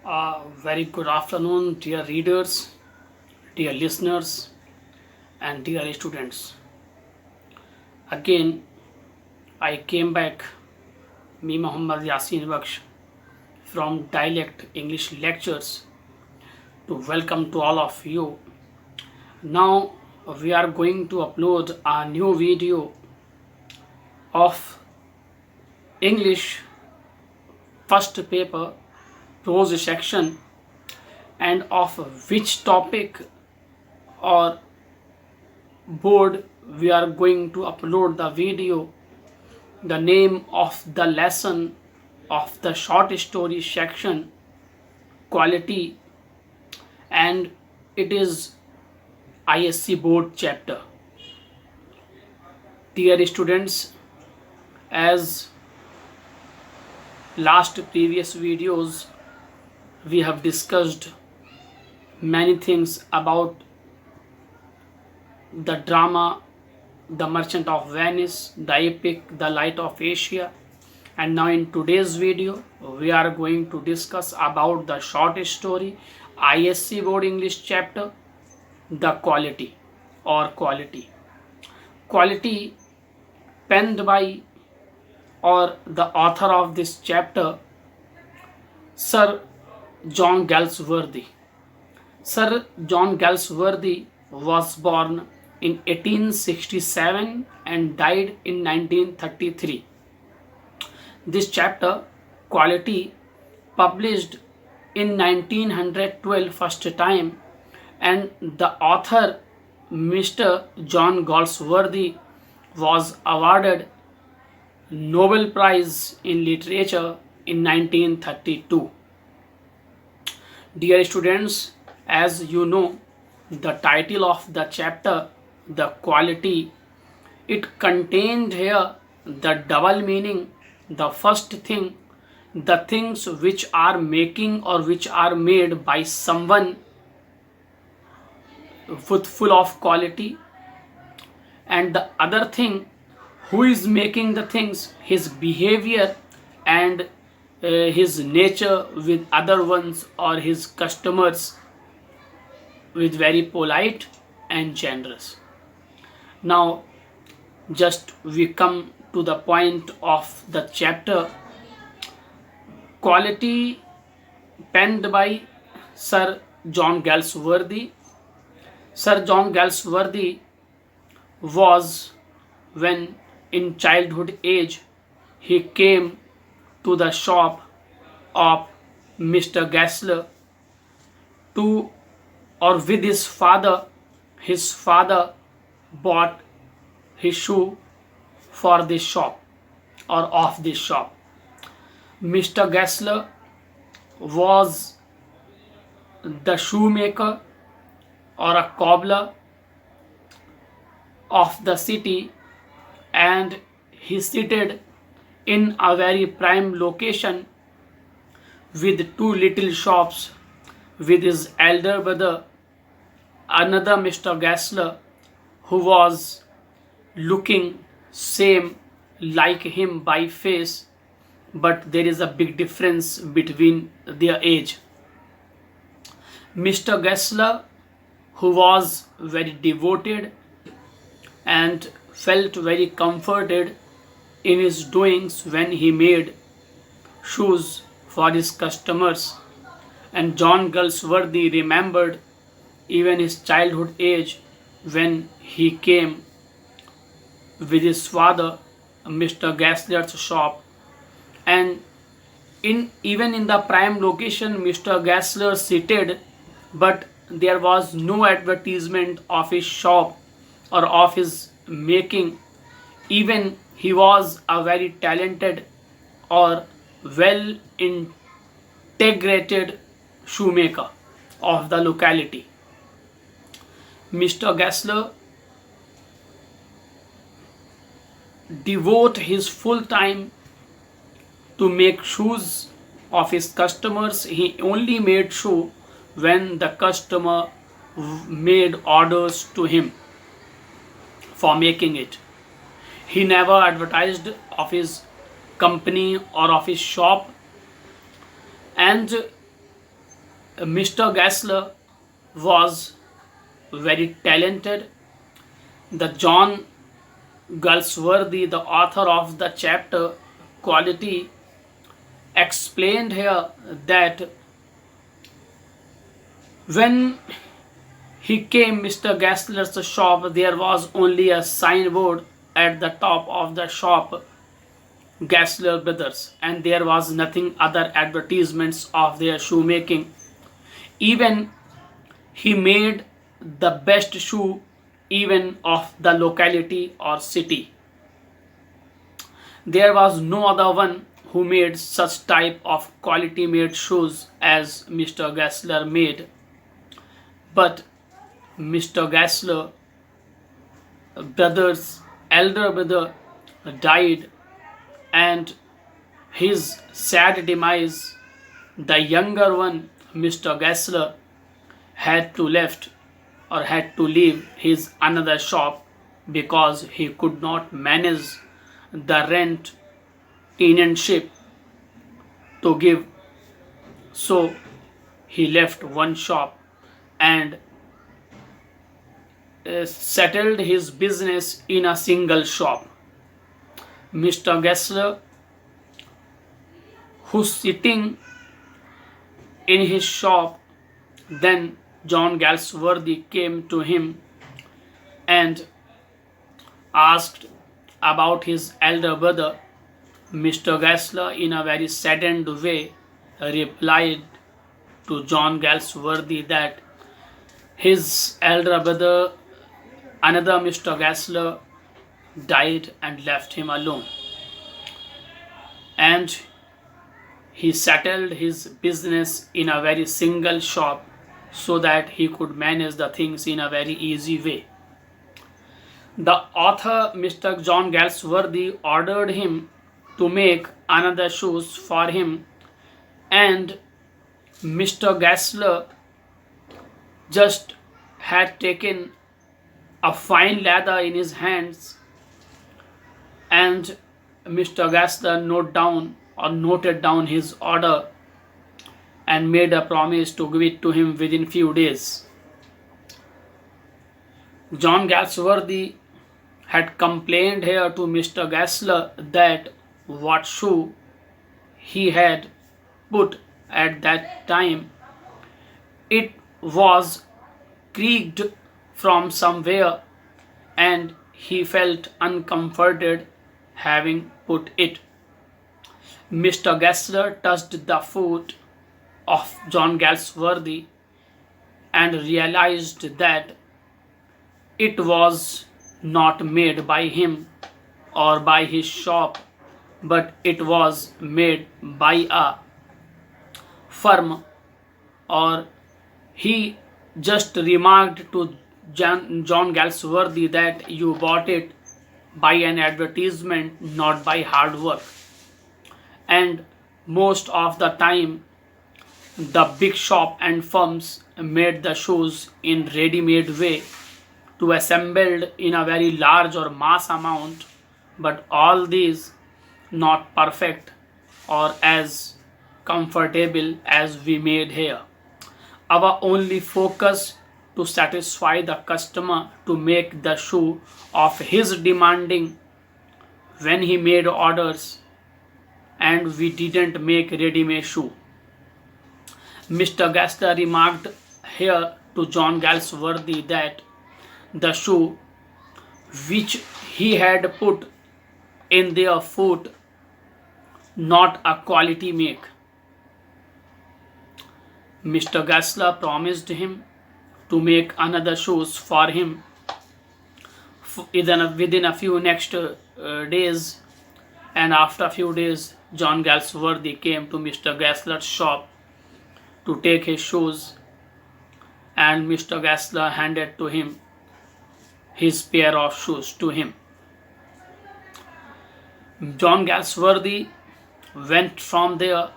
Very good afternoon, dear readers, dear listeners, and dear students. Again, I came back, me Muhammad Yasin Baksh, from Dialect English Lectures to welcome to all of you. Now, we are going to upload a new video of English first paper prose section and of which topic or board we are going to upload the video. The name of the lesson of the short story section quality, and it is ISC board chapter. Dear students, as last previous videos we have discussed many things about the drama The Merchant of Venice, the epic The Light of Asia, and now in today's video we are going to discuss about the short story ISC board English chapter The Quality or Quality. Quality penned by or the author of this chapter, Sir John Galsworthy. Sir John Galsworthy was born in 1867 and died in 1933. This chapter, Quality, published in 1912 first time, and the author, Mr. John Galsworthy, was awarded Nobel Prize in Literature in 1932. Dear students, as you know, the title of the chapter, The Quality, it contained here the double meaning. The first thing, the things which are making or which are made by someone with full of quality, and the other thing, who is making the things, his behavior and his nature with other ones or his customers with very polite and generous. Now just we come to the point of the chapter. Quality, penned by Sir John Galsworthy. Sir John Galsworthy was, when in childhood age, he came to the shop of Mr. Gessler to or with his father. His father bought his shoe for this shop or of this shop. Mr. Gessler was the shoemaker or a cobbler of the city, and he seated in a very prime location with two little shops with his elder brother, another Mr. Gessler, who was looking same like him by face, but there is a big difference between their age. Mr. Gessler, who was very devoted and felt very comforted in his doings when he made shoes for his customers, and John Galsworthy remembered even his childhood age when he came with his father, Mr. Gessler's shop, and even in the prime location Mr. Gessler seated, but there was no advertisement of his shop or of his making. Even he was a very talented or well integrated shoemaker of the locality. Mr. Gessler devote his full time to make shoes of his customers. He only made shoe when the customer made orders to him for making it. He never advertised of his company or of his shop, and Mr. Gessler was very talented. The John Galsworthy, the author of the chapter Quality, explained here that when he came Mr. Gessler's shop, there was only a signboard at the top of the shop, Gessler Brothers, and there was nothing other advertisements of their shoemaking. Even he made the best shoe even of the locality or city. There was no other one who made such type of quality made shoes as Mr. Gessler made. But Mr. Gessler brother's elder brother died, and his sad demise, the younger one, Mr. Gessler, had to left or had to leave his another shop because he could not manage the rent tenantship to give. So he left one shop and settled his business in a single shop. Mr. Gessler, who's sitting in his shop, then John Galsworthy came to him and asked about his elder brother. Mr. Gessler, in a very saddened way, replied to John Galsworthy that his elder brother, another Mr. Gessler, died and left him alone. And he settled his business in a very single shop so that he could manage the things in a very easy way. The author, Mr. John Galsworthy, ordered him to make another shoes for him, and Mr. Gessler just had taken a fine leather in his hands, and Mr. Gessler noted down his order and made a promise to give it to him within few days. John Galsworthy had complained here to Mr. Gessler that what shoe he had put at that time, it was creaked from somewhere, and he felt uncomforted having put it. Mr. Gessler touched the foot of John Galsworthy and realized that it was not made by him or by his shop, but it was made by a firm, or he just remarked to John Galsworthy that you bought it by an advertisement, not by hard work. And most of the time, the big shop and firms made the shoes in ready-made way to assembled in a very large or mass amount, but all these not perfect or as comfortable as we made here. Our only focus to satisfy the customer to make the shoe of his demanding when he made orders, and we didn't make ready-made shoe. Mr. Gessler remarked here to John Galsworthy that the shoe which he had put in their foot not a quality make. Mr. Gessler promised him to make another shoes for him within a few next days, and after a few days John Galsworthy came to Mr. Gessler's shop to take his shoes, and Mr. Gessler handed to him his pair of shoes to him. John Galsworthy went from there.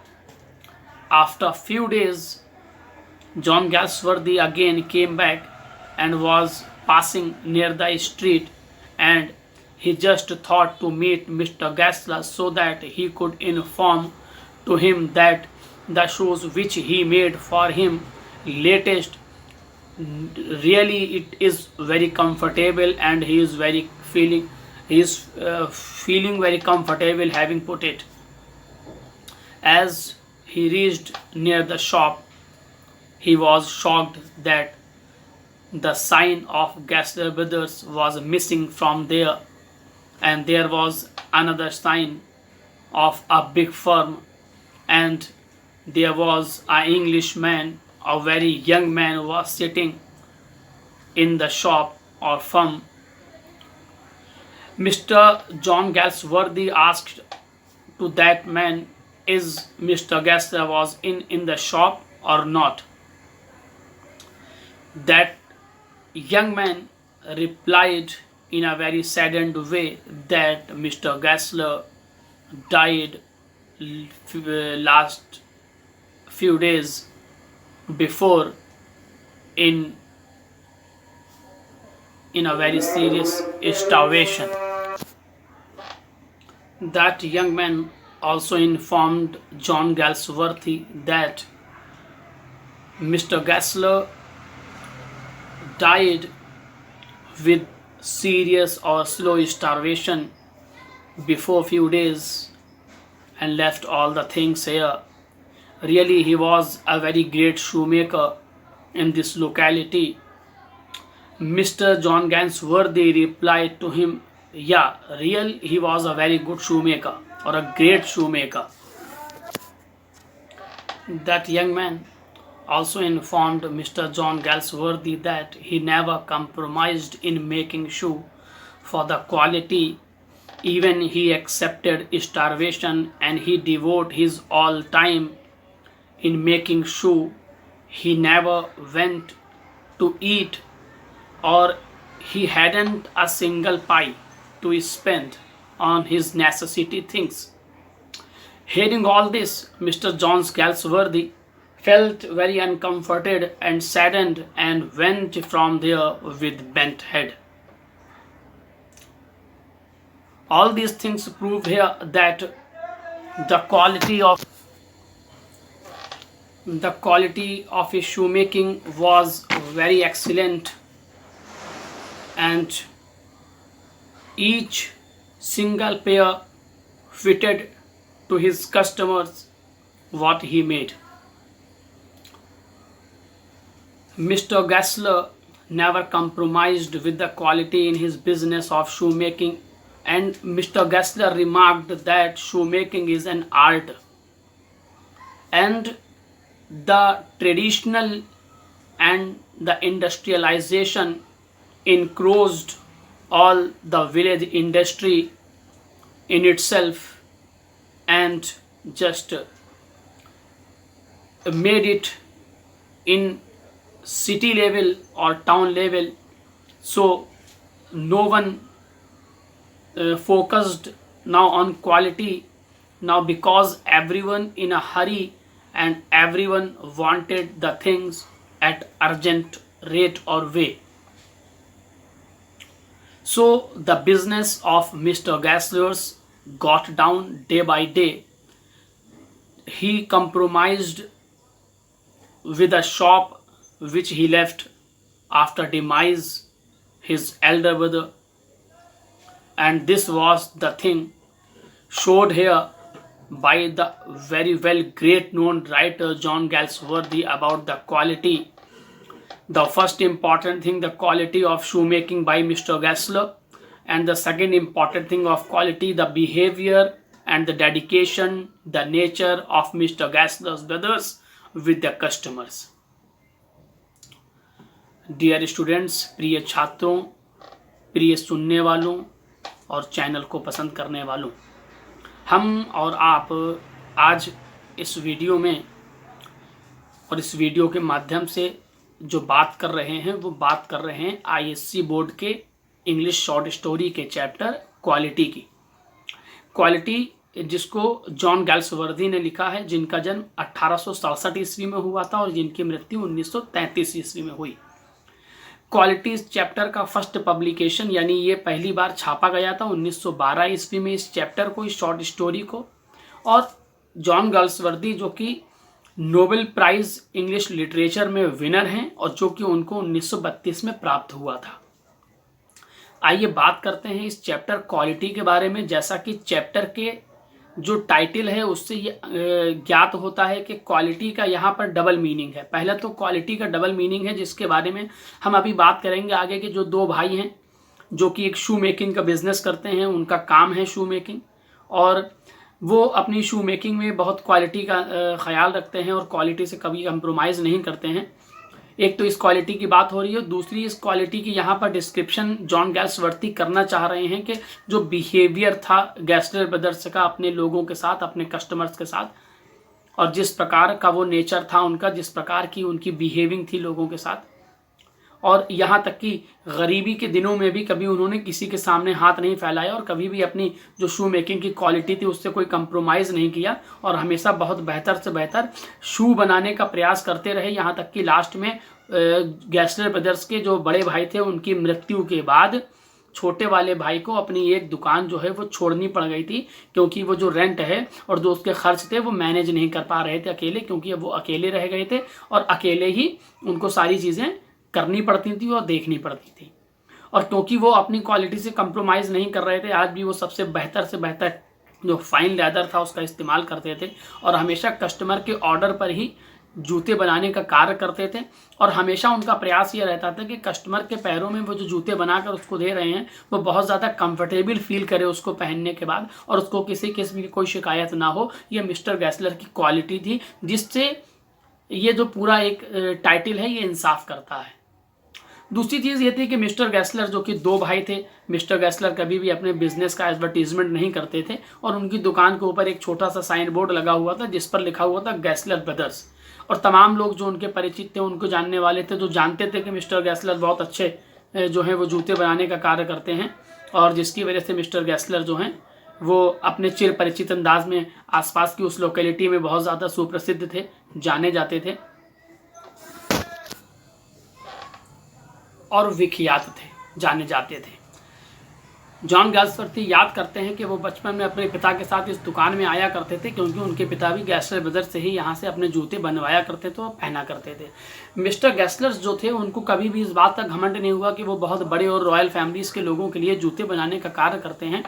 After a few days, John Galsworthy again came back and was passing near the street, and he just thought to meet Mr. Gessler so that he could inform to him that the shoes which he made for him latest, really it is very comfortable, and he is feeling very comfortable having put it. As he reached near the shop, he was shocked that the sign of Gessler Brothers was missing from there, and there was another sign of a big firm, and there was an Englishman, a very young man, was sitting in the shop or firm. Mr. John Galsworthy asked to that man, is Mr. Gessler was in the shop or not? That young man replied in a very saddened way that Mr. Gessler died last few days before in a very serious starvation. That young man also informed John Galsworthy that Mr. Gessler died with serious or slow starvation before few days and left all the things here. Really, he was a very great shoemaker in this locality. Mr. John Galsworthy replied to him, yeah, he was a very good shoemaker or a great shoemaker. That young man also informed Mr. John Galsworthy that he never compromised in making shoe for the quality. Even he accepted starvation, and he devoted his all time in making shoe. He never went to eat, or he hadn't a single pie to spend on his necessity things. Hearing all this, Mr. John Galsworthy felt very uncomforted and saddened and went from there with bent head. All these things prove here that the quality of his shoemaking was very excellent, and each single pair fitted to his customers what he made. Mr. Gessler never compromised with the quality in his business of shoemaking, and Mr. Gessler remarked that shoemaking is an art, and the traditional and the industrialization encroached all the village industry in itself and just made it in city level or town level. So no one focused now on quality now, because everyone in a hurry and everyone wanted the things at urgent rate or way. So the business of Mr. Gessler's got down day by day. He compromised with a shop which he left after demise his elder brother, and this was the thing showed here by the very well great known writer John Galsworthy about the quality. The first important thing, the quality of shoemaking by Mr. Gessler, and the second important thing of quality, the behavior and the dedication, the nature of Mr. Gessler's brothers with the customers. Dear students, प्रिय छात्रों, प्रिय सुनने वालों और channel को पसंद करने वालों, हम और आप आज इस वीडियो में और इस वीडियो के माध्यम से जो बात कर रहे हैं वो बात कर रहे हैं आईएससी बोर्ड के इंग्लिश शॉर्ट स्टोरी के चैप्टर क्वालिटी की। क्वालिटी जिसको जॉन गैल्सवर्दी ने लिखा है, जिनका जन्म 1867 ईस्वी में हुआ था और जिनकी मृत्यु 1933 ईस्वी में हुई। क्वालिटी इस चैप्टर का फर्स्ट पब्लिकेशन, यानी ये पहली बार छापा गया था 1912 ईस्वी में इस चैप्टर को, इस शॉर्ट स्टोरी को। और जॉन गैल्सवर्दी जो कि नोबेल प्राइज इंग्लिश लिटरेचर में विनर हैं और जो कि उनको 1932 में प्राप्त हुआ था। आइए बात करते हैं इस चैप्टर क्वालिटी के बारे में। जैसा कि चैप्टर के जो टाइटल है उससे ये ज्ञात होता है कि क्वालिटी का यहाँ पर डबल मीनिंग है। पहला तो क्वालिटी का डबल मीनिंग है जिसके बारे में हम अभी बात करेंगे आगे के। जो दो भाई हैं जो कि एक शू मेकिंग का बिजनेस करते हैं, उनका काम है शू मेकिंग, और वो अपनी शू मेकिंग में बहुत क्वालिटी का ख्याल रखते हैं और क्वालिटी से कभी कंप्रोमाइज़ नहीं करते हैं। एक तो इस क्वालिटी की बात हो रही है, दूसरी इस क्वालिटी की यहाँ पर डिस्क्रिप्शन जॉन गैल्सवर्थी करना चाह रहे हैं कि जो बिहेवियर था गैस्लर ब्रदर्स का अपने लोगों के साथ, अपने कस्टमर्स के साथ, और जिस प्रकार का वो नेचर था उनका, जिस प्रकार की उनकी बिहेविंग थी लोगों के साथ, और यहाँ तक कि गरीबी के दिनों में भी कभी उन्होंने किसी के सामने हाथ नहीं फैलाया और कभी भी अपनी जो शू मेकिंग की क्वालिटी थी उससे कोई कंप्रोमाइज़ नहीं किया और हमेशा बहुत बेहतर से बेहतर शू बनाने का प्रयास करते रहे। यहाँ तक कि लास्ट में गैस्लर ब्रदर्स के जो बड़े भाई थे उनकी मृत्यु के बाद छोटे वाले भाई को अपनी एक दुकान जो है वो छोड़नी पड़ गई थी, क्योंकि वो जो रेंट है और जो उसके खर्च थे वो मैनेज नहीं कर पा रहे थे अकेले, क्योंकि वो अकेले रह गए थे और अकेले ही उनको सारी चीज़ें करनी पड़ती थी और देखनी पड़ती थी। और क्योंकि वो अपनी क्वालिटी से कंप्रोमाइज़ नहीं कर रहे थे, आज भी वो सबसे बेहतर से बेहतर जो फाइन लेदर था उसका इस्तेमाल करते थे और हमेशा कस्टमर के ऑर्डर पर ही जूते बनाने का कार्य करते थे। और हमेशा उनका प्रयास ये रहता था कि कस्टमर के पैरों में वो जो जूते बनाकर उसको दे रहे हैं वो बहुत ज़्यादा कंफर्टेबल फील करे उसको पहनने के बाद और उसको किसी किस्म की कोई शिकायत ना हो। ये मिस्टर गैस्लर की क्वालिटी थी, जिससे ये जो पूरा एक टाइटल है ये इंसाफ करता है। दूसरी चीज़ ये थी कि मिस्टर गैस्लर जो कि दो भाई थे, मिस्टर गैस्लर कभी भी अपने बिजनेस का एडवर्टीजमेंट नहीं करते थे और उनकी दुकान के ऊपर एक छोटा सा साइन बोर्ड लगा हुआ था जिस पर लिखा हुआ था गैस्लर ब्रदर्स। और तमाम लोग जो उनके परिचित थे, उनको जानने वाले थे, जो जानते थे कि मिस्टर गैस्लर बहुत अच्छे जो हैं वो जूते बनाने का कार्य करते हैं, और जिसकी वजह से मिस्टर गैस्लर जो हैं वो अपने चिर परिचित अंदाज में आसपास की उस लोकेलिटी में बहुत ज़्यादा सुप्रसिद्ध थे, जाने जाते थे और विख्यात थे, जाने जाते थे। जॉन गैल्सवर्थी याद करते हैं कि वो बचपन में अपने पिता के साथ इस दुकान में आया करते थे, क्योंकि उनके पिता भी गैस्लर ब्रदर्स से ही यहाँ से अपने जूते बनवाया करते थे और पहना करते थे। मिस्टर गैस्लर्स जो थे उनको कभी भी इस बात का घमंड नहीं हुआ कि वो बहुत बड़े और रॉयल फैमिलीज़ के लोगों के लिए जूते बनाने का कार्य करते हैं,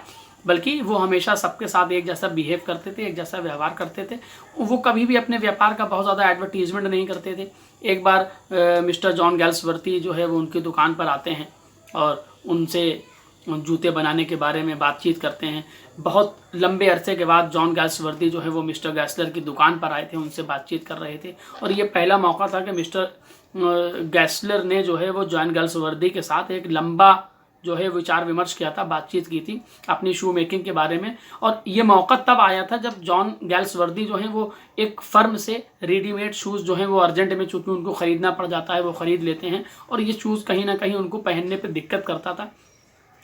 बल्कि वो हमेशा सबके साथ एक जैसा बिहेव करते थे, एक जैसा व्यवहार करते थे। वो कभी भी अपने व्यापार का बहुत ज़्यादा एडवर्टीजमेंट नहीं करते थे। एक बार मिस्टर जॉन गैल्सवर्थी जो है वो उनकी दुकान पर आते हैं और उनसे जूते बनाने के बारे में बातचीत करते हैं। बहुत लंबे अरसे के बाद जॉन गैल्सवर्थी जो है वो मिस्टर गैस्लर की दुकान पर आए थे, उनसे बातचीत कर रहे थे और ये पहला मौका था कि मिस्टर गैस्लर ने जो है वो जॉन गैल्सवर्थी के साथ एक लंबा जो है विचार विमर्श किया था, बातचीत की थी अपनी शू मेकिंग के बारे में। और ये मौका तब आया था जब जॉन गैल्सवर्थी जो है वो एक फर्म से रेडीमेड शूज़ जो हैं वो अर्जेंट में, चूँकि उनको ख़रीदना पड़ जाता है, वो ख़रीद लेते हैं और ये शूज़ कहीं ना कहीं उनको पहनने पे दिक्कत करता था,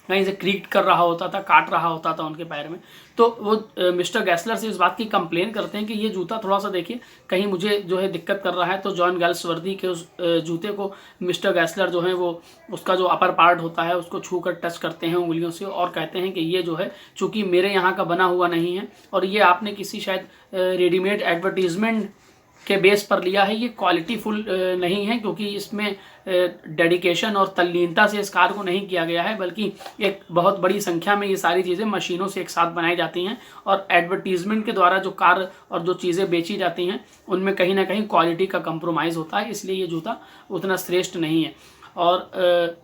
कहीं से क्रीक कर रहा होता था, काट रहा होता था उनके पैर में। तो वो मिस्टर गैस्लर से इस बात की कंप्लेन करते हैं कि ये जूता थोड़ा सा देखिए, कहीं मुझे जो है दिक्कत कर रहा है। तो जॉन गैल्सवर्थी के उस जूते को मिस्टर गैस्लर जो है वो उसका जो अपर पार्ट होता है उसको छू कर टच करते हैं उंगलियों से और कहते हैं कि ये जो है चूँकि मेरे यहाँ का बना हुआ नहीं है और ये आपने किसी शायद रेडीमेड एडवर्टीजमेंट के बेस पर लिया है, ये क्वालिटी फुल नहीं है, क्योंकि इसमें डेडिकेशन और तल्लीनता से इस कार्य को नहीं किया गया है, बल्कि एक बहुत बड़ी संख्या में ये सारी चीज़ें मशीनों से एक साथ बनाई जाती हैं और एडवर्टीजमेंट के द्वारा जो कार्य और जो चीज़ें बेची जाती हैं उनमें कहीं ना कहीं क्वालिटी का कंप्रोमाइज़ होता है, इसलिए ये जूता उतना श्रेष्ठ नहीं है। और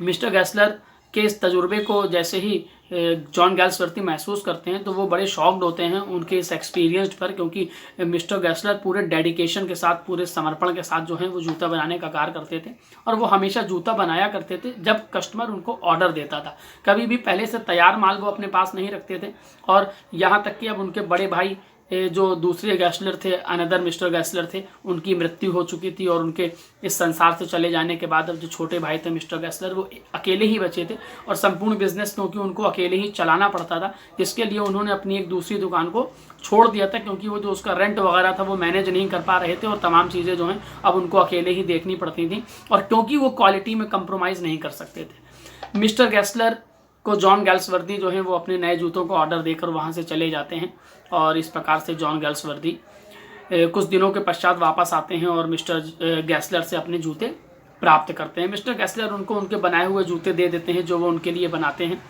मिस्टर गैस्लर के इस तजुर्बे को जैसे ही जॉन गैल्सवर्थी महसूस करते हैं तो वो बड़े शॉक्ड होते हैं उनके इस एक्सपीरियंस पर, क्योंकि मिस्टर गैस्लर पूरे डेडिकेशन के साथ, पूरे समर्पण के साथ जो है वो जूता बनाने का कार्य करते थे और वो हमेशा जूता बनाया करते थे जब कस्टमर उनको ऑर्डर देता था। कभी भी पहले से तैयार माल वो अपने पास नहीं रखते थे। और यहाँ तक कि अब उनके बड़े भाई जो दूसरे गैस्लर थे, अनदर मिस्टर गैस्लर थे, उनकी मृत्यु हो चुकी थी और उनके इस संसार से चले जाने के बाद अब जो छोटे भाई थे मिस्टर गैस्लर वो अकेले ही बचे थे और संपूर्ण बिजनेस क्योंकि उनको अकेले ही चलाना पड़ता था, जिसके लिए उन्होंने अपनी एक दूसरी दुकान को छोड़ दिया था, क्योंकि वो जो उसका रेंट वगैरह था वो मैनेज नहीं कर पा रहे थे और तमाम चीज़ें जो हैं अब उनको अकेले ही देखनी पड़ती थी और क्योंकि वो क्वालिटी में कंप्रोमाइज़ नहीं कर सकते थे। मिस्टर गैस्लर को जॉन गैल्सवर्थी जो है वो अपने नए जूतों को ऑर्डर देकर वहाँ से चले जाते हैं और इस प्रकार से जॉन गैल्सवर्थी कुछ दिनों के पश्चात वापस आते हैं और मिस्टर गैसलर से अपने जूते प्राप्त करते हैं। मिस्टर गैसलर उनको उनके बनाए हुए जूते दे देते हैं जो वो उनके लिए बनाते हैं।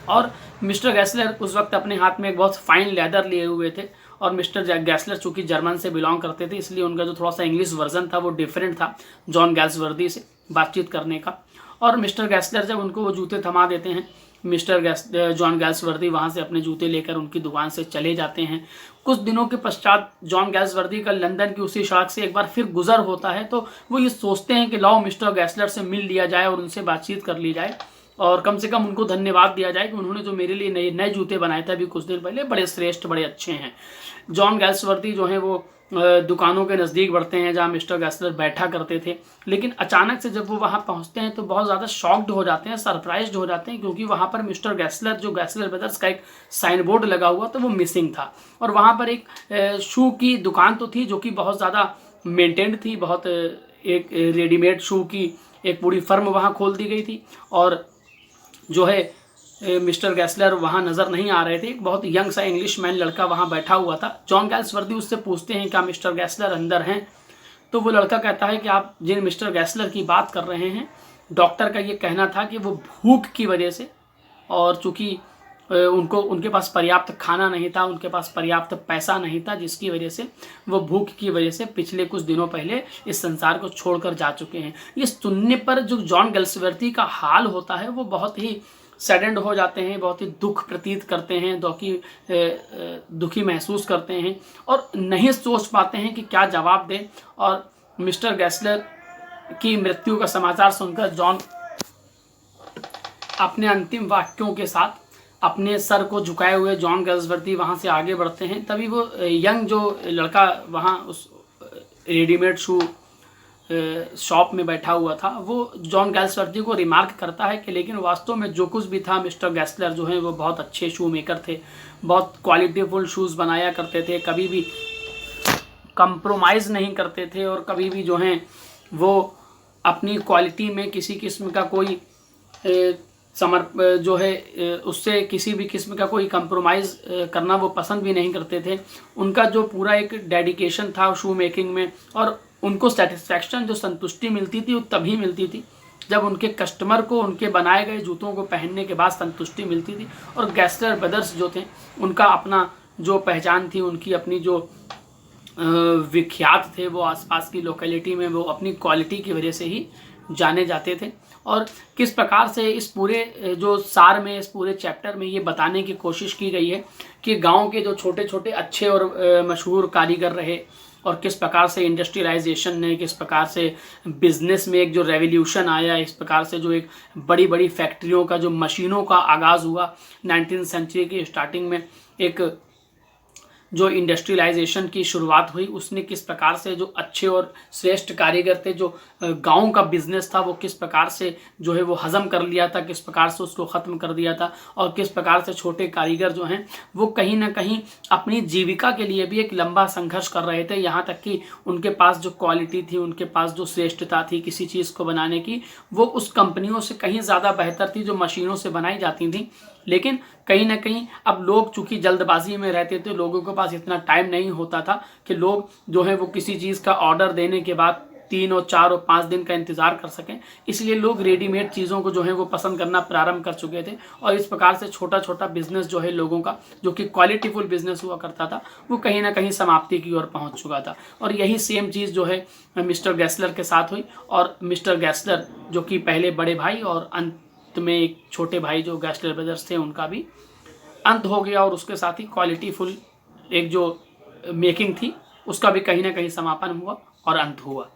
और मिस्टर गैसलर उस वक्त अपने हाथ में एक बहुत फाइन लेदर लिए हुए थे, और मिस्टर गैसलर चूंकि जर्मन से बिलोंग करते थे इसलिए उनका जो थोड़ा सा इंग्लिश वर्जन था वो डिफरेंट था जॉन गैल्सवर्दी से बातचीत करने का। और मिस्टर गैसलर जब उनको वो जूते थमा देते हैं, जॉन गैल्सवर्दी वहाँ से अपने जूते लेकर उनकी दुकान से चले जाते हैं। कुछ दिनों के पश्चात जॉन गैल्सवर्दी का लंदन की उसी सड़क से एक बार फिर गुजर होता है, तो वो ये सोचते हैं कि लाओ मिस्टर गैसलर से मिल लिया जाए और उनसे बातचीत कर ली जाए और कम से कम उनको धन्यवाद दिया जाए कि उन्होंने जो मेरे लिए नए नए जूते बनाए थे अभी कुछ दिन पहले, बड़े श्रेष्ठ, बड़े अच्छे हैं। जॉन गैल्सवर्दी जो है वो दुकानों के नज़दीक बढ़ते हैं जहाँ मिस्टर गैसलर बैठा करते थे, लेकिन अचानक से जब वो वहाँ पहुँचते हैं तो बहुत ज़्यादा शॉक्ड हो जाते हैं, सरप्राइज्ड हो जाते हैं, क्योंकि वहाँ पर मिस्टर गैसलर जो गैसलर ब्रदर्स का एक साइन बोर्ड लगा हुआ तो वो मिसिंग था। और वहाँ पर एक शू की दुकान तो थी जो कि बहुत ज़्यादा मेंटेन्ड थी, बहुत एक रेडीमेड शू की एक पूरी फर्म वहाँ खोल दी गई थी, और जो है मिस्टर गैसलर वहाँ नज़र नहीं आ रहे थे। एक बहुत यंग सा इंग्लिश मैन लड़का वहाँ बैठा हुआ था। जॉन गैल्सवर्दी उससे पूछते हैं क्या मिस्टर गैसलर अंदर हैं, तो वो लड़का कहता है कि आप जिन मिस्टर गैसलर की बात कर रहे हैं, डॉक्टर का ये कहना था कि वो भूख की वजह से, और चूँकि उनके पास पर्याप्त खाना नहीं था, उनके पास पर्याप्त पैसा नहीं था, जिसकी वजह से वो भूख की वजह से पिछले कुछ दिनों पहले इस संसार को छोड़कर जा चुके हैं। ये सुनने पर जो जॉन गैल्सवर्दी का हाल होता है वो बहुत ही सैडेंड हो जाते हैं, बहुत ही दुख प्रतीत करते हैं, दुखी महसूस करते हैं और नहीं सोच पाते हैं कि क्या जवाब दें। और मिस्टर गैसलर की मृत्यु का समाचार सुनकर जॉन अपने अंतिम वाक्यों के साथ अपने सर को झुकाए हुए जॉन गैल्सवर्दी वहाँ से आगे बढ़ते हैं। तभी वो यंग जो लड़का वहाँ उस रेडीमेड शू शॉप में बैठा हुआ था वो जॉन गैल्सवर्दी को रिमार्क करता है कि लेकिन वास्तव में जो कुछ भी था मिस्टर गैसलर जो है वो बहुत अच्छे शू मेकर थे, बहुत क्वालिटीफुल शूज़ बनाया करते थे, कभी भी कंप्रोमाइज़ नहीं करते थे और कभी भी जो हैं वो अपनी क्वालिटी में किसी किस्म का कोई जो है उससे किसी भी किस्म का कोई कंप्रोमाइज़ करना वो पसंद भी नहीं करते थे। उनका जो पूरा एक डेडिकेशन था शू मेकिंग में, और उनको सेटिस्फैक्शन जो संतुष्टि मिलती थी वो तभी मिलती थी जब उनके कस्टमर को उनके बनाए गए जूतों को पहनने के बाद संतुष्टि मिलती थी। और गैसलर ब्रदर्स जो थे उनका अपना जो पहचान थी, उनकी अपनी जो विख्यात थे वो आसपास की लोकेलिटी में वो अपनी क्वालिटी की वजह से ही जाने जाते थे। और किस प्रकार से इस पूरे जो सार में, इस पूरे चैप्टर में ये बताने की कोशिश की गई है कि गांव के जो छोटे छोटे अच्छे और मशहूर कारीगर रहे और किस प्रकार से इंडस्ट्रियलाइजेशन ने, किस प्रकार से बिजनेस में एक जो रेवोल्यूशन आया, इस प्रकार से जो एक बड़ी बड़ी फैक्ट्रियों का जो मशीनों का आगाज़ हुआ 19वीं सेंचुरी की स्टार्टिंग में, एक जो इंडस्ट्रियलाइजेशन की शुरुआत हुई उसने किस प्रकार से जो अच्छे और श्रेष्ठ कारीगर थे, जो गांव का बिजनेस था वो किस प्रकार से जो है वो हज़म कर लिया था, किस प्रकार से उसको ख़त्म कर दिया था, और किस प्रकार से छोटे कारीगर जो हैं वो कहीं ना कहीं अपनी जीविका के लिए भी एक लंबा संघर्ष कर रहे थे। यहाँ तक कि उनके पास जो क्वालिटी थी, उनके पास जो श्रेष्ठता थी किसी चीज़ को बनाने की, वो उस कंपनियों से कहीं ज़्यादा बेहतर थी जो मशीनों से बनाई जाती थी। लेकिन कहीं ना कहीं अब लोग चूंकि जल्दबाजी में रहते थे, लोगों के पास इतना टाइम नहीं होता था कि लोग जो है वो किसी चीज़ का ऑर्डर देने के बाद 3 और 4 और 5 दिन का इंतज़ार कर सकें, इसलिए लोग रेडीमेड चीज़ों को जो है वो पसंद करना प्रारंभ कर चुके थे। और इस प्रकार से छोटा छोटा बिजनेस जो है लोगों का, जो कि क्वालिटीफुल बिजनेस हुआ करता था, वो कहीं ना कहीं समाप्ति की ओर पहुंच चुका था। और यही सेम चीज़ जो है मिस्टर गैसलर के साथ हुई, और मिस्टर गैसलर जो कि पहले बड़े भाई और अंत में एक छोटे भाई जो गैसलर ब्रदर्स थे उनका भी अंत हो गया, और उसके साथ ही क्वालिटीफुल एक जो मेकिंग थी उसका भी कहीं ना कहीं समापन हुआ और अंत हुआ।